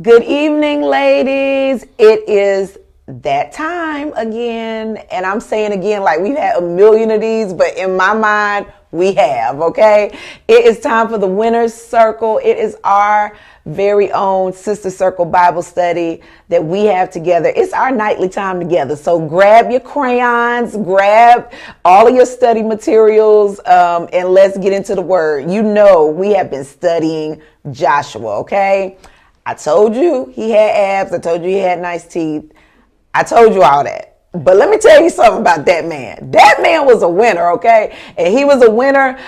Good evening, ladies. It is that time again. And I'm saying again, like we've had a million of these, but in my mind, we have, okay? It is time for the Winner's Circle. It is our very own Sister Circle Bible study that we have together. It's our nightly time together. So grab your crayons, grab all of your study materials, and let's get into the word. You know, we have been studying Joshua, okay? I told you he had abs. I told you he had nice teeth. I told you all that. But let me tell you something about that man. That man was a winner, okay? And he was a winner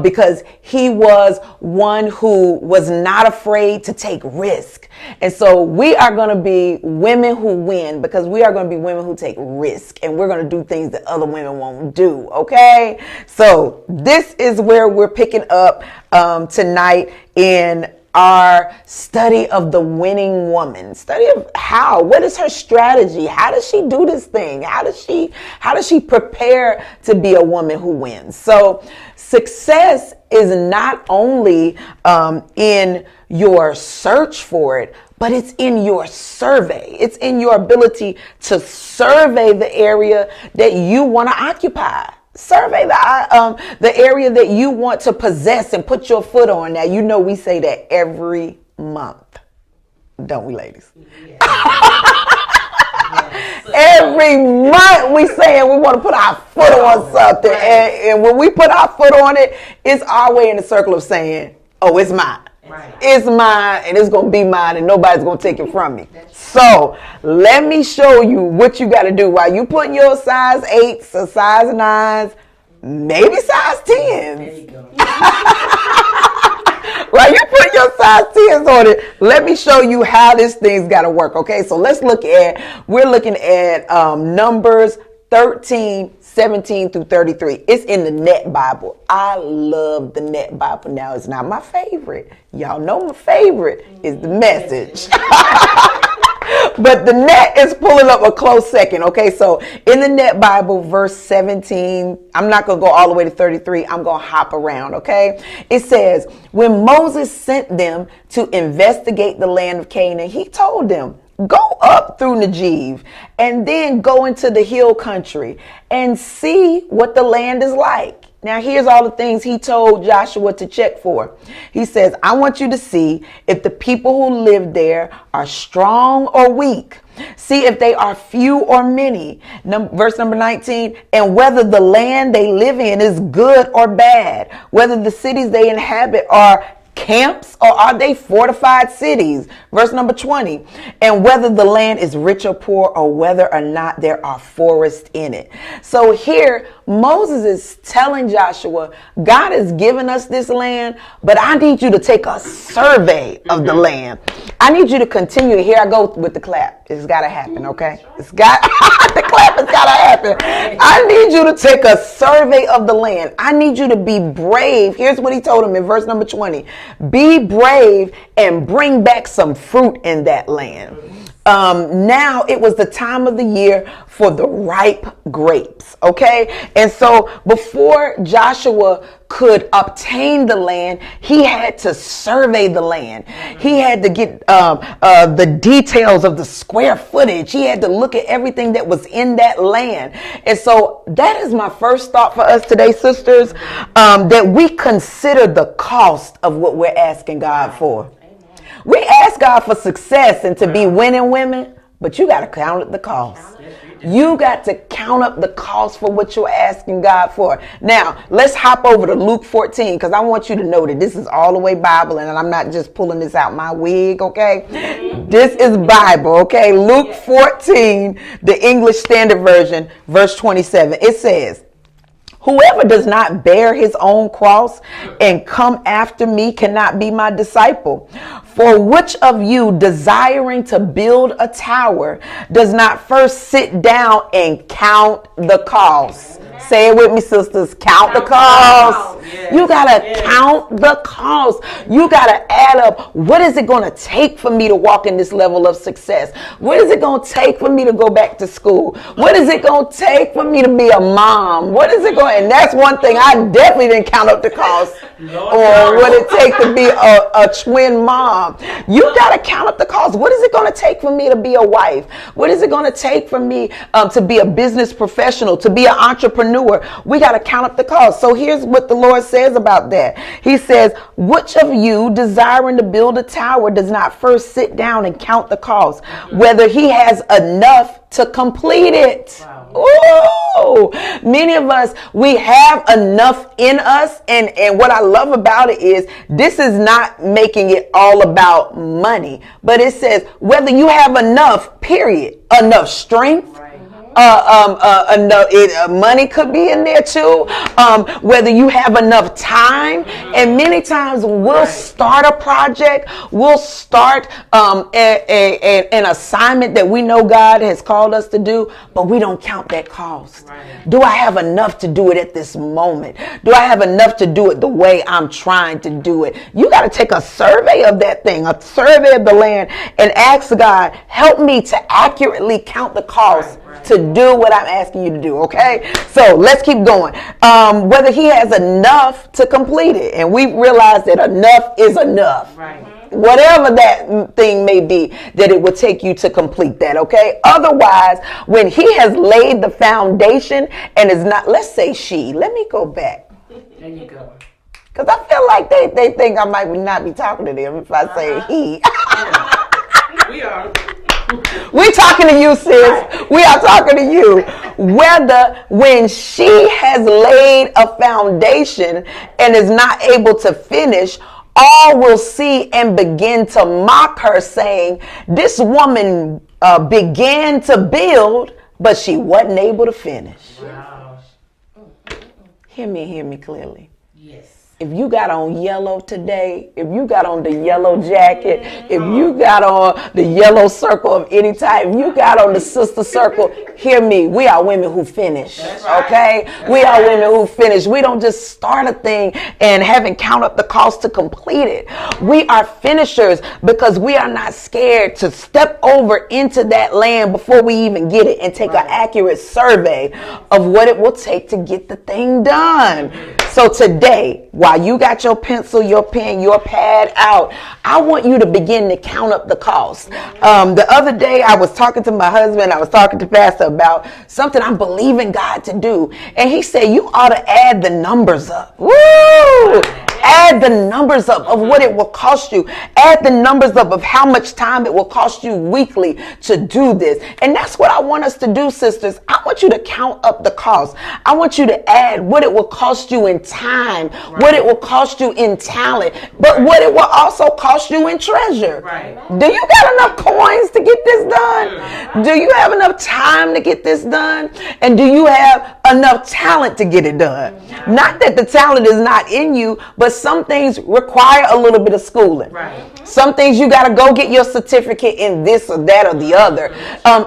because he was one who was not afraid to take risk. And so we are going to be women who win because we are going to be women who take risk. And we're going to do things that other women won't do, okay? So this is where we're picking up tonight in our study of the winning woman. Study of what is her strategy? How does she do this thing? How does she prepare to be a woman who wins? So success is not only in your search for it, but it's in your survey. It's in your ability to survey the area that you want to occupy. Survey the area that you want to possess and put your foot on. Now, you know we say that every month, don't we, ladies? Yeah. Every month we say we want to put our foot on something. And when we put our foot on it, it's our way in the circle of saying, oh, it's mine. Right. It's mine and it's going to be mine and nobody's going to take it from me. So let me show you what you got to do while you putting your size 8s or size 9s, maybe size 10s. There you go. While you put your size 10s on it, let me show you how this thing's got to work. Okay, so we're looking at Numbers 13, 17 through 33. It's in the Net Bible. I love the Net Bible. Now, it's not my favorite. Y'all know my favorite is the Message. But the Net is pulling up a close second. Okay, so in the Net Bible, verse 17, I'm not going to go all the way to 33. I'm going to hop around, okay? It says, when Moses sent them to investigate the land of Canaan, he told them, go up through Negev and then go into the hill country and see what the land is like. Now, here's all the things he told Joshua to check for. He says, I want you to see if the people who live there are strong or weak. See if they are few or many. Verse number 19, and whether the land they live in is good or bad, whether the cities they inhabit are camps or are they fortified cities? Verse number 20, and whether the land is rich or poor or whether or not there are forests in it. So here Moses is telling Joshua, God has given us this land, but I need you to take a survey of the land. I need you to continue. Here I go with the clap. It's got to happen, okay? The clap has got to happen. I need you to take a survey of the land. I need you to be brave. Here's what he told him in verse number 20. Be brave and bring back some fruit in that land. Now it was the time of the year for the ripe grapes, okay? And so before Joshua could obtain the land, he had to survey the land. He had to get the details of the square footage. He had to look at everything that was in that land. And so that is my first thought for us today, sisters, that we consider the cost of what we're asking God for. We ask God for success and to be winning women, but you got to count up the cost. You got to count up the cost for what you're asking God for. Now, let's hop over to Luke 14 because I want you to know that this is all the way Bible and I'm not just pulling this out my wig, okay? This is Bible, okay? Luke 14, the English Standard Version, verse 27. It says, whoever does not bear his own cross and come after me cannot be my disciple. For which of you desiring to build a tower does not first sit down and count the cost? Say it with me, sisters. Count the cost. Yes. You got to count the cost. You got to add up. What is it going to take for me to walk in this level of success? What is it going to take for me to go back to school? What is it going to take for me to be a mom? What is it going? And that's one thing I definitely didn't count up the cost or what it take to be a twin mom. You got to count up the cost. What is it going to take for me to be a wife? What is it going to take for me to be a business professional, to be an entrepreneur? We got to count up the cost. So here's what the Lord says about that. He says, which of you desiring to build a tower does not first sit down and count the cost, whether he has enough to complete it? Wow. Oh, many of us, we have enough in us. And what I love about it is this is not making it all about money, but it says whether you have enough, period, enough strength. Money could be in there too. Whether you have enough time, and many times we'll start a project, we'll start an assignment that we know God has called us to do, but we don't count that cost. Do I have enough to do it at this moment? Do I have enough to do it the way I'm trying to do it? You got to take a survey of that thing, a survey of the land, and ask God, help me to accurately count the cost to do what I'm asking you to do, okay? So let's keep going. Whether he has enough to complete it, and we realize that enough is enough. Right. Whatever that thing may be, that it will take you to complete that, okay? Otherwise, when he has laid the foundation and is not, let's say she, let me go back. There you go. Because I feel like they think I might not be talking to them if I say he. We are. We're talking to you, sis. We are talking to you. Whether when she has laid a foundation and is not able to finish, all will see and begin to mock her, saying, this woman began to build, but she wasn't able to finish. Wow. Hear me clearly. Yes. If you got on yellow today, if you got on the yellow jacket, if you got on the yellow circle of any type, if you got on the sister circle, hear me. We are women who finish, okay? We are women who finish. We don't just start a thing and haven't count up the cost to complete it. We are finishers because we are not scared to step over into that land before we even get it and take an accurate survey of what it will take to get the thing done. So today, while you got your pencil, your pen, your pad out, I want you to begin to count up the cost. The other day, I was talking to my husband, I was talking to Pastor about something I'm believing God to do. And he said, you ought to add the numbers up. Woo! Add the numbers up of what it will cost you. Add the numbers up of how much time it will cost you weekly to do this. And that's what I want us to do, sisters. I want you to count up the cost. I want you to add what it will cost you in time, what it will cost you in talent, but what it will also cost you in treasure. Do you got enough coins to get this done? Do you have enough time to get this done? And do you have enough talent to get it done? Not that the talent is not in you, but some things require a little bit of schooling. Some things you got to go get your certificate in this or that or the other.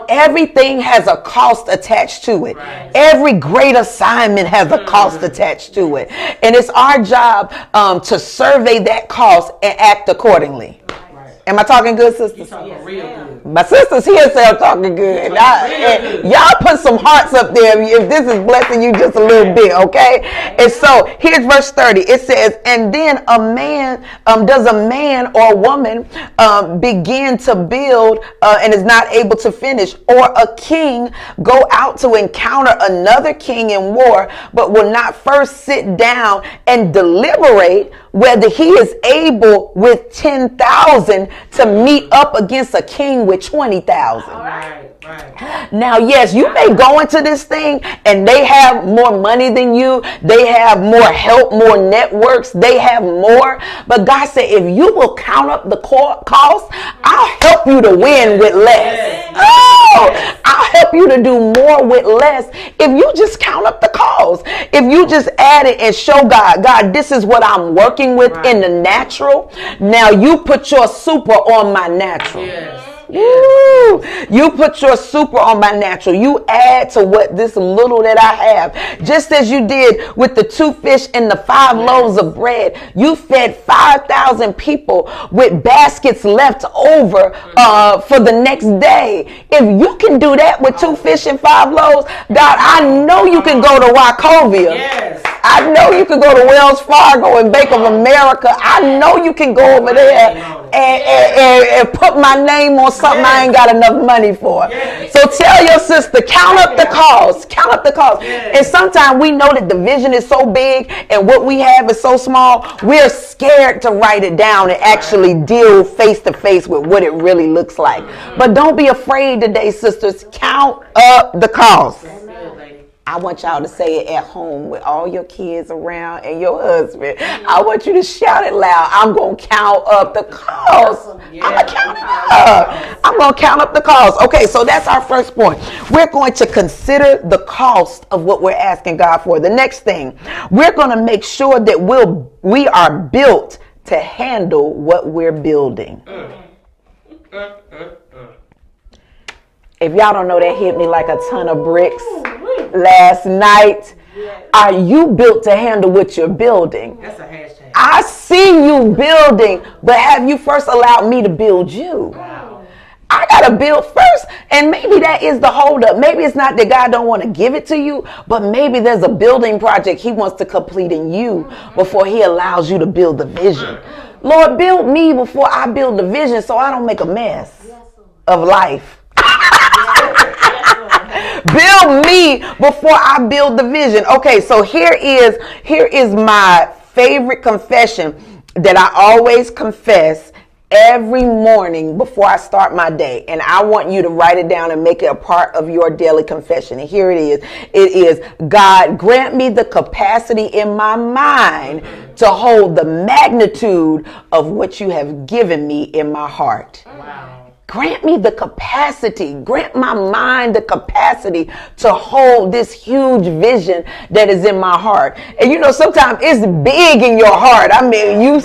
Everything has a cost attached to it. Every great assignment has a cost attached to it. And it's our job to survey that cost and act accordingly. Am I talking good, sisters? You're talking real good. My sisters here say I'm talking good. Y'all put some hearts up there if this is blessing you just a little bit, okay? And so here's verse 30. It says, and then a man, does a man or a woman begin to build and is not able to finish, or a king go out to encounter another king in war, but will not first sit down and deliberate whether he is able with 10,000 to meet up against a king with 20,000. Now, yes, you may go into this thing and they have more money than you. They have more help, more networks. They have more. But God said, if you will count up the cost, I'll help you to win with less. Oh, I'll help you to do more with less if you just count up the cost. If you just add it and show God, this is what I'm working with in the natural. Now you put your super on my natural. Woo! You put your super on my natural. You add to what this little that I have. Just as you did with the 2 fish and the 5 loaves of bread. You fed 5,000 people with baskets left over for the next day. If you can do that with 2 fish and 5 loaves, God, I know you can go to Wachovia. Yes. I know you can go to Wells Fargo and Bank of America. I know you can go over there and put my name on something I ain't got enough money for. So tell your sister, count up the cost. Count up the cost. And sometimes we know that the vision is so big and what we have is so small, we're scared to write it down and actually deal face to face with what it really looks like. But don't be afraid today, sisters. Count up the cost. I want y'all to say it at home with all your kids around and your husband. I want you to shout it loud. I'm going to count up the cost. I'm going to count it up. I'm going to count up the cost. Okay, so that's our first point. We're going to consider the cost of what we're asking God for. The next thing, we're going to make sure that we are built to handle what we're building. If y'all don't know, that hit me like a ton of bricks last night. Are you built to handle what you're building? That's a hashtag. I see you building, but have you first allowed me to build you? Wow. I got to build first. And maybe that is the holdup. Maybe it's not that God don't want to give it to you, but maybe there's a building project he wants to complete in you before he allows you to build the vision. Lord, build me before I build the vision so I don't make a mess of life. Build me before I build the vision. Okay, so here is my favorite confession that I always confess every morning before I start my day. And I want you to write it down and make it a part of your daily confession. And here it is. It is, God, grant me the capacity in my mind to hold the magnitude of what you have given me in my heart. Wow. Grant me the capacity, grant my mind the capacity to hold this huge vision that is in my heart. And you know, sometimes it's big in your heart. I mean, you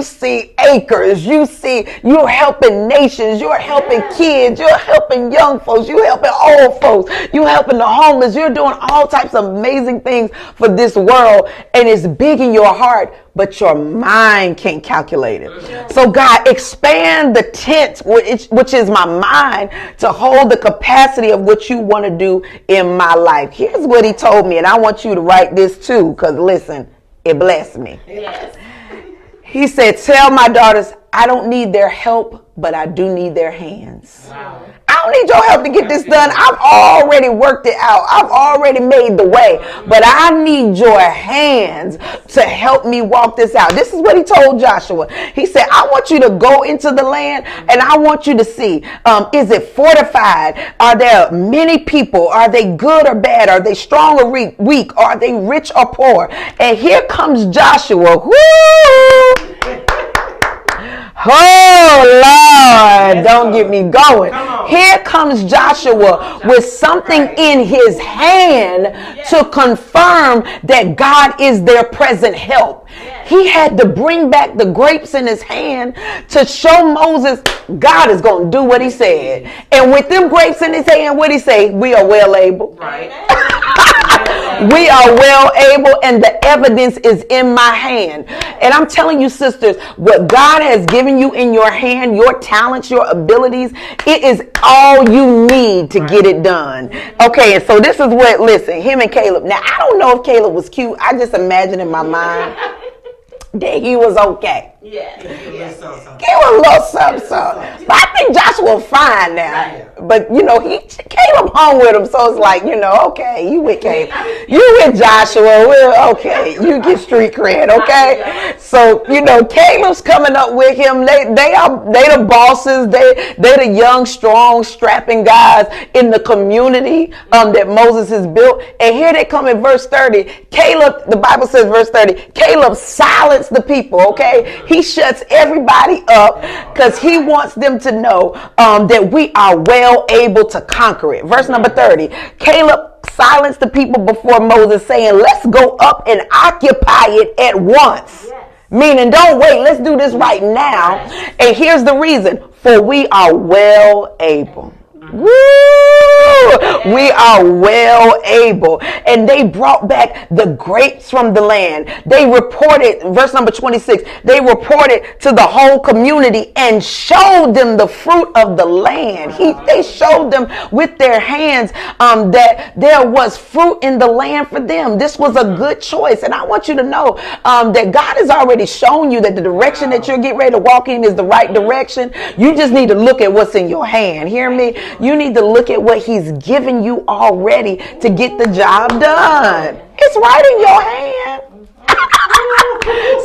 see acres, you're helping nations, you're helping kids, you're helping young folks, you're helping old folks, you're helping the homeless, you're doing all types of amazing things for this world. And it's big in your heart, but your mind can't calculate it. So God, expand the tent, which is my mind, to hold the capacity of what you want to do in my life. Here's what he told me, and I want you to write this too, because listen, it blessed me. Yes. He said, tell my daughters, I don't need their help, but I do need their hands. Wow. I don't need your help to get this done. I've already worked it out. I've already made the way. But I need your hands to help me walk this out. This is what he told Joshua. He said, I want you to go into the land and I want you to see, is it fortified? Are there many people? Are they good or bad? Are they strong or weak? Are they rich or poor? And here comes Joshua. Woo! Oh, Lord, don't get me going. Here comes Joshua with something in his hand to confirm that God is their present help. He had to bring back the grapes in his hand to show Moses God is going to do what he said. And with them grapes in his hand, what did he say? We are well able. Right. We are well able, and the evidence is in my hand. And I'm telling you, sisters, what God has given you in your hand, your talents, your abilities, it is all you need to get it done. Okay, and so this is what, listen, him and Caleb. Now, I don't know if Caleb was cute. I just imagine in my mind that he was okay. Yeah. He was a little something. But I think Joshua fine now. But, you know, Caleb hung with him. So it's like, you know, okay, you with Caleb. You with Joshua. Well, okay, you get street cred, okay? So, you know, Caleb's coming up with him. They the bosses. They the young, strong, strapping guys in the community that Moses has built. And here they come in verse 30. Caleb, the Bible says verse 30, Caleb silenced the people, okay? He shuts everybody up because he wants them to know that we are well able to conquer it. Verse number 30, Caleb silenced the people before Moses, saying, let's go up and occupy it at once. Meaning, don't wait. Let's do this right now. And here's the reason. For we are well able. Woo! We are well able. And they brought back the grapes from the land. They reported, verse number 26, they reported to the whole community and showed them the fruit of the land. They showed them with their hands that there was fruit in the land for them. This was a good choice. And I want you to know that God has already shown you that the direction that you're getting ready to walk in is the right direction. You just need to look at what's in your hand. Hear me? You need to look at what he's given you already to get the job done. It's right in your hand.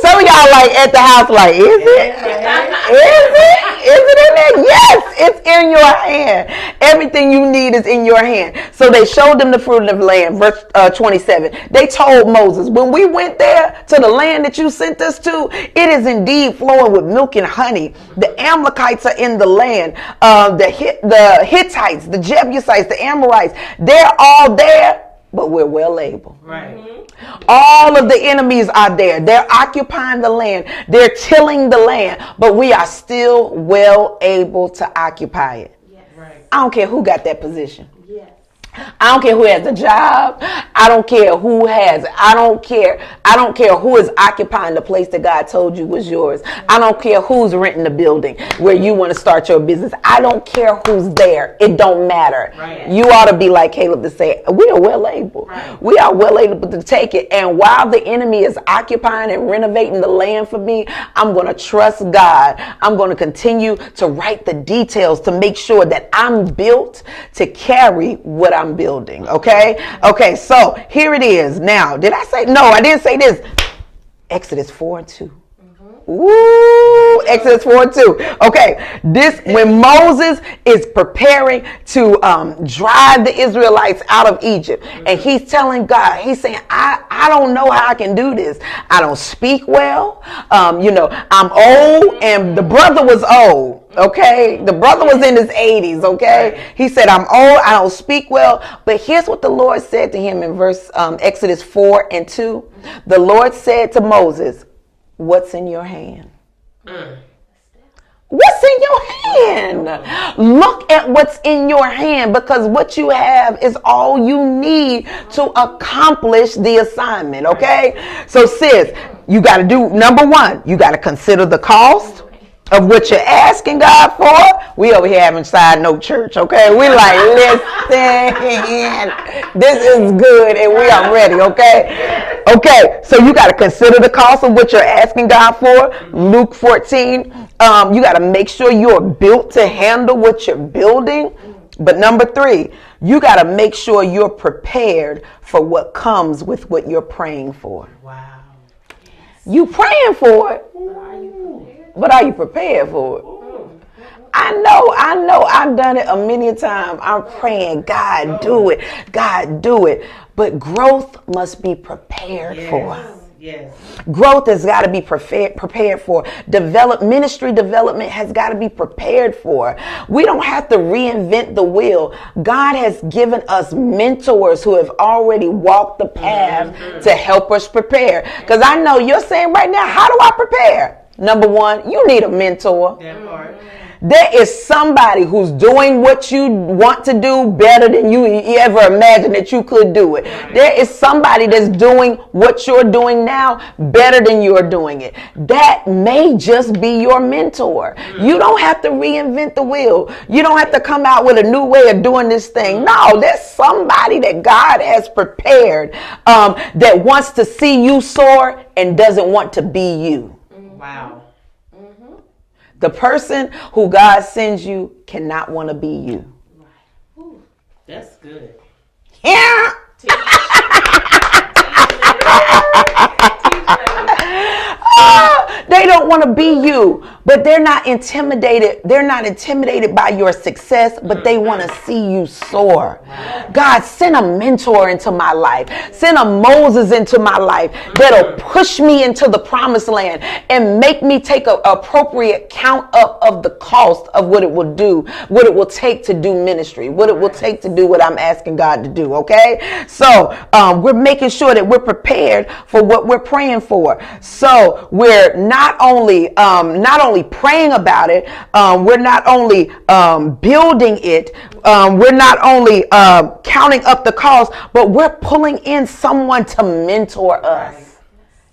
Some of y'all like at the house like, is it? Is it in there? Yes, it's in your hand. Everything you need is in your hand. So they showed them the fruit of the land. Verse 27. They told Moses, when we went there to the land that you sent us to, it is indeed flowing with milk and honey. The Amalekites are in the land. The Hittites, the Jebusites, the Amorites, they're all there. But we're well able. Right. All of the enemies are there. They're occupying the land. They're tilling the land. But we are still well able to occupy it. Yes. Right. I don't care who got that position. Yes. I don't care who has a job. I don't care who has it. I don't care who is occupying the place that God told you was yours. I don't care who's renting the building where you want to start your business. I don't care who's there. It don't matter. Right. You ought to be like Caleb to say, we are well able. Right. We are well able to take it. And while the enemy is occupying and renovating the land for me, I'm going to trust God. I'm going to continue to write the details to make sure that I'm built to carry what I'm building. Okay, so here it is. Now, did I say no? I didn't say this. Exodus 4:2. Ooh, Exodus 4:2. Okay, this when Moses is preparing to drive the Israelites out of Egypt, and he's telling God, he's saying, I don't know how I can do this. I don't speak well. I'm old, and the brother was old. Okay, the brother was in his 80s. Okay, he said, I'm old, I don't speak well. But here's what the Lord said to him in verse Exodus 4:2. The Lord said to Moses, what's in your hand? What's in your hand? Look at what's in your hand, because what you have is all you need to accomplish the assignment. Okay, so sis, you got to do number one. You got to consider the cost of what you're asking God for. We over here having side note church, okay? We like, listen, this is good and we are ready, okay? Okay, so you got to consider the cost of what you're asking God for. Luke 14, you got to make sure you're built to handle what you're building. But number 3, you got to make sure you're prepared for what comes with what you're praying for. Wow. You praying for it. But are you prepared for it? I know. I've done it a million times. I'm praying, God, do it. God, do it. But growth must be prepared for. Yes. Growth has got to be prepared for. Ministry development has got to be prepared for. We don't have to reinvent the wheel. God has given us mentors who have already walked the path to help us prepare. Because I know you're saying right now, how do I prepare? Number 1, you need a mentor. That part. There is somebody who's doing what you want to do better than you ever imagined that you could do it. There is somebody that's doing what you're doing now better than you're doing it. That may just be your mentor. You don't have to reinvent the wheel. You don't have to come out with a new way of doing this thing. No, there's somebody that God has prepared that wants to see you soar and doesn't want to be you. Wow. The person who God sends you cannot want to be you. Ooh, that's good. Yeah. They don't want to be you. but they're not intimidated. They're not intimidated by your success, but they want to see you soar. God, send a mentor into my life. Send a Moses into my life that'll push me into the promised land and make me take an appropriate count up of the cost of what it will do, what it will take to do ministry, what it will take to do what I'm asking God to do. Okay. So we're making sure that we're prepared for what we're praying for. So we're not only praying about it, we're not only building it, we're not only counting up the cost, but we're pulling in someone to mentor us. Right.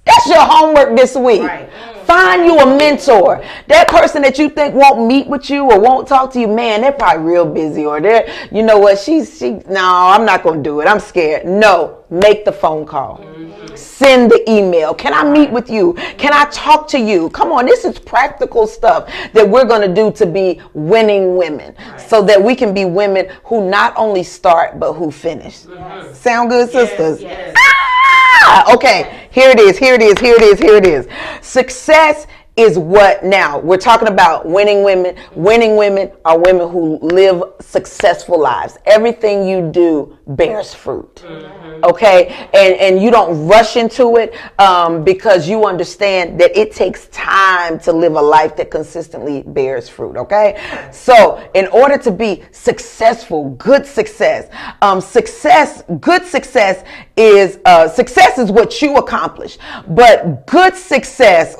That's your homework this week. Right. Find you a mentor. That person that you think won't meet with you or won't talk to you, man, they're probably real busy, or they're, you know what, no, I'm not going to do it. I'm scared. No, make the phone call. Mm-hmm. Send the email. Can I meet with you? Can I talk to you? Come on, this is practical stuff that we're going to do to be winning women, so that we can be women who not only start, but who finish. Mm-hmm. Sound good, sisters? Yes. Okay, here it is. Success is what now we're talking about. Winning women. Winning women are women who live successful lives. Everything you do bears fruit. Mm-hmm. Okay, and you don't rush into it because you understand that it takes time to live a life that consistently bears fruit. Okay, so in order to be successful, good success is what you accomplish, but good success,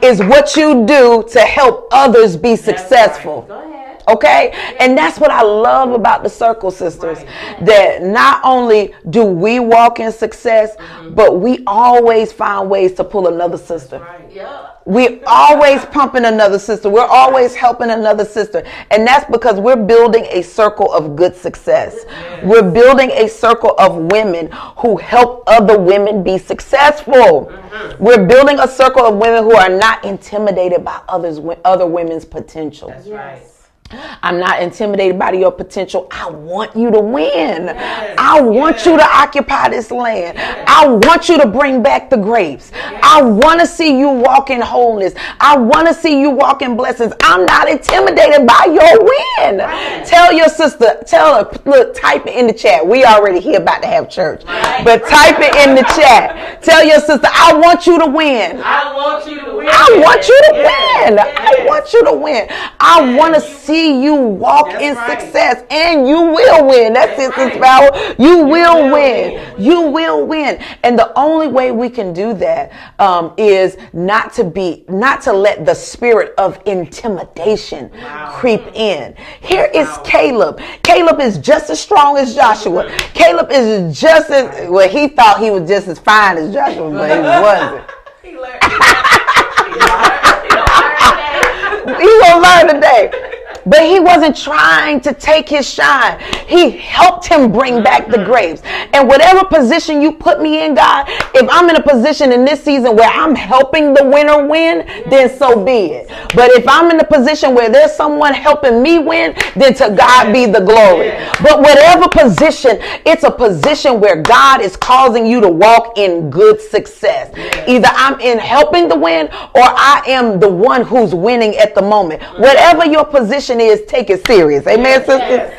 is what you do to help others be successful. Go ahead. Okay? And that's what I love about the Circle Sisters, that not only do we walk in success, but we always find ways to pull another sister. Right. Yeah. We're always pumping another sister. We're always helping another sister. And that's because we're building a circle of good success. Yes. We're building a circle of women who help other women be successful. Mm-hmm. We're building a circle of women who are not intimidated by other women's potential. That's right. I'm not intimidated by your potential. I want you to win. Yes. I want you to occupy this land. Yes. I want you to bring back the grapes. Yes. I want to see you walk in wholeness. I want to see you walk in blessings. I'm not intimidated by your win. Right. Tell your sister, tell her, look, type it in the chat. We already here about to have church. Right. But type it in the chat. Tell your sister, I want you to win. I want you to win. I want you to win. Yes. I want you to win. I want to see you walk in success, and you will win. That's Sister's Power. You will win. You will win. And the only way we can do that is not to let the spirit of intimidation creep in. Here is Caleb. Caleb is just as strong as Joshua. Caleb is just as, well, he thought he was just as fine as Joshua, but he wasn't. He gonna learn today. But he wasn't trying to take his shine. He helped him bring back the grapes. And whatever position you put me in, God, if I'm in a position in this season where I'm helping the winner win, then so be it. But if I'm in a position where there's someone helping me win, then to God be the glory. But whatever position, it's a position where God is causing you to walk in good success. Either I'm in helping the win, or I am the one who's winning at the moment. Whatever your position is, take it serious. Amen, sisters?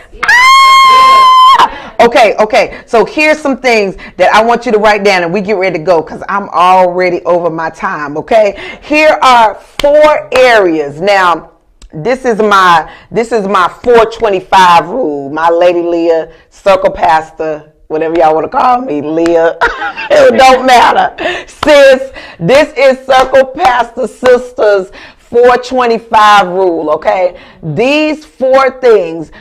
Okay. So here's some things that I want you to write down, and we get ready to go because I'm already over my time. Okay. Here are 4 areas. Now, this is my 425 rule. My Lady Leah, Circle Pastor, whatever y'all want to call me, Leah. It don't matter. Sis, this is Circle Pastor Sisters 425 rule, okay? These 4 things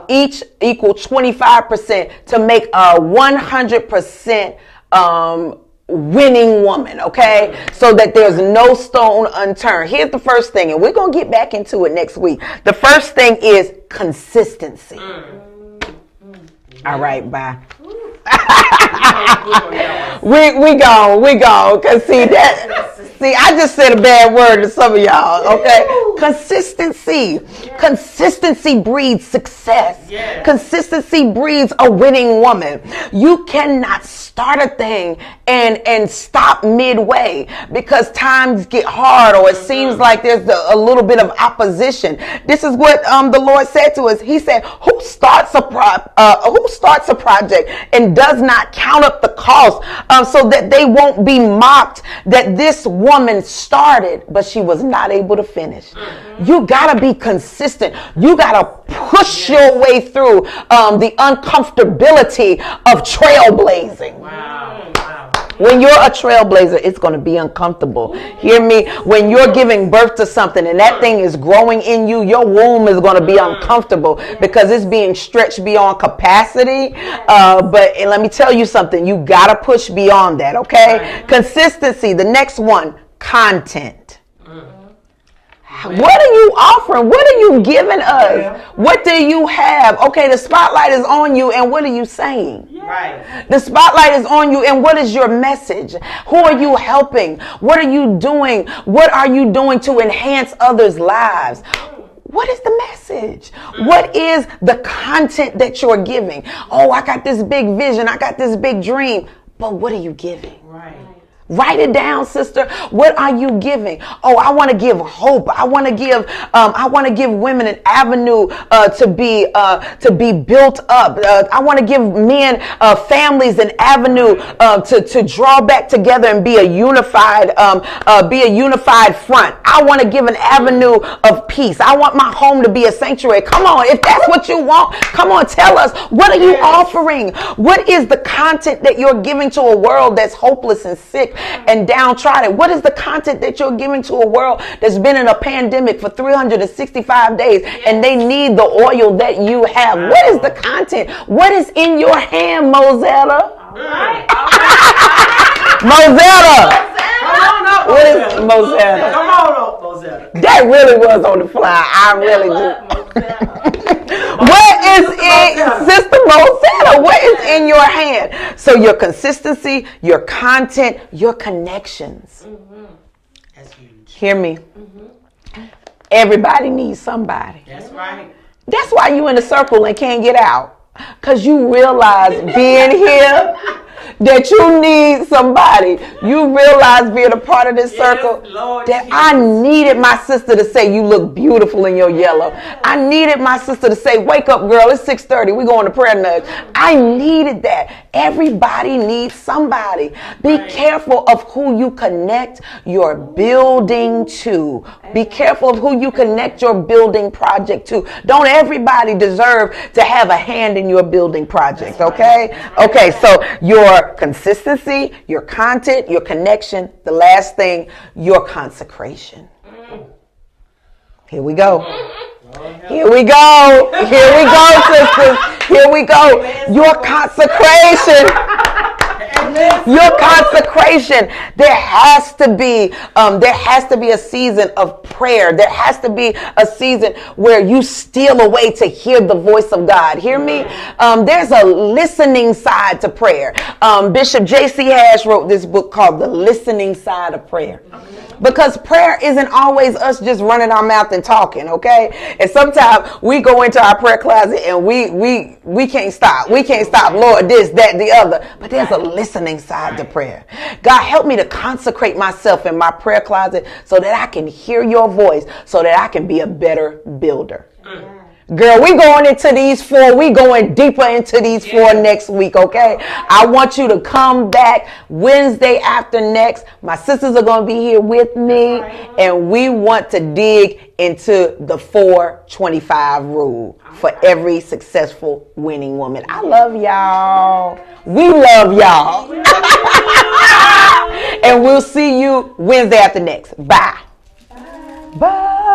each equal 25% to make a 100% winning woman, okay? So that there's no stone unturned. Here's the first thing, and we're going to get back into it next week. The first thing is consistency. All right, bye. we gone. Cause see, I just said a bad word to some of y'all. Okay, Consistency. Consistency breeds success. Yes. Consistency breeds a winning woman. You cannot start a thing and stop midway because times get hard or it seems like there's a little bit of opposition. This is what the Lord said to us. He said, who starts a project and does not count up the cost so that they won't be mocked that this woman started but she was not able to finish. You gotta be consistent. You gotta push your way through the uncomfortability of trailblazing. Wow. When you're a trailblazer, it's going to be uncomfortable. Hear me? When you're giving birth to something and that thing is growing in you, your womb is going to be uncomfortable because it's being stretched beyond capacity. But let me tell you something. You got to push beyond that, okay? Consistency. The next one, content. What are you offering? What are you giving us? What do you have? Okay, the spotlight is on you, and what are you saying? Right. The spotlight is on you, and what is your message? Who are you helping? What are you doing? What are you doing to enhance others' lives? What is the message? What is the content that you're giving? Oh, I got this big vision. I got this big dream. But what are you giving? Right. Write it down, sister. What are you giving? Oh, I want to give hope. I want to give women an avenue to be built up. I want to give men families an avenue to draw back together and be a unified front. I want to give an avenue of peace. I want my home to be a sanctuary. Come on, if that's what you want, come on, tell us. What are you offering? What is the content that you're giving to a world that's hopeless and sick and downtrodden? What is the content that you're giving to a world that's been in a pandemic for 365 days and they need the oil that you have? What is the content? What is in your hand, Mozetta? Mozetta! Come on up, What is Mozetta? Come on up, Mozetta. That really was on the fly. I really do. What is in, Sister Mozetta? What is in your hand? So your consistency, your content, your connections. That's huge. Hear me. Everybody needs somebody. That's right. That's why you in a circle and can't get out. Because you realize being here that you need somebody. You realize being a part of this circle Lord that Jesus. I needed my sister to say you look beautiful in your yellow. I needed my sister to say, wake up girl, it's 6:30, we going to prayer nudge. I needed that. Everybody needs somebody. Be careful of who you connect your building to. Be careful of who you connect your building project to. Don't everybody deserve to have a hand in your building project, okay? Okay, so your consistency, your content, your connection. The last thing, your consecration. Here we go. Here we go. Here we go, sisters. Here we go. Your consecration. Your consecration. There has to be a season of prayer. There has to be a season where you steal away to hear the voice of God. Hear me? There's a listening side to prayer. Bishop J.C. Hash wrote this book called The Listening Side of Prayer. Because prayer isn't always us just running our mouth and talking, okay? And sometimes we go into our prayer closet and we can't stop. We can't stop, Lord, this, that, the other. But there's a listening side to prayer. God, help me to consecrate myself in my prayer closet so that I can hear your voice, so that I can be a better builder. Girl, we going into these 4. We going deeper into these 4 next week, okay? I want you to come back Wednesday after next. My sisters are going to be here with me, and we want to dig into the 4-25 rule for every successful winning woman. I love y'all. We love y'all. And we'll see you Wednesday after next. Bye. Bye.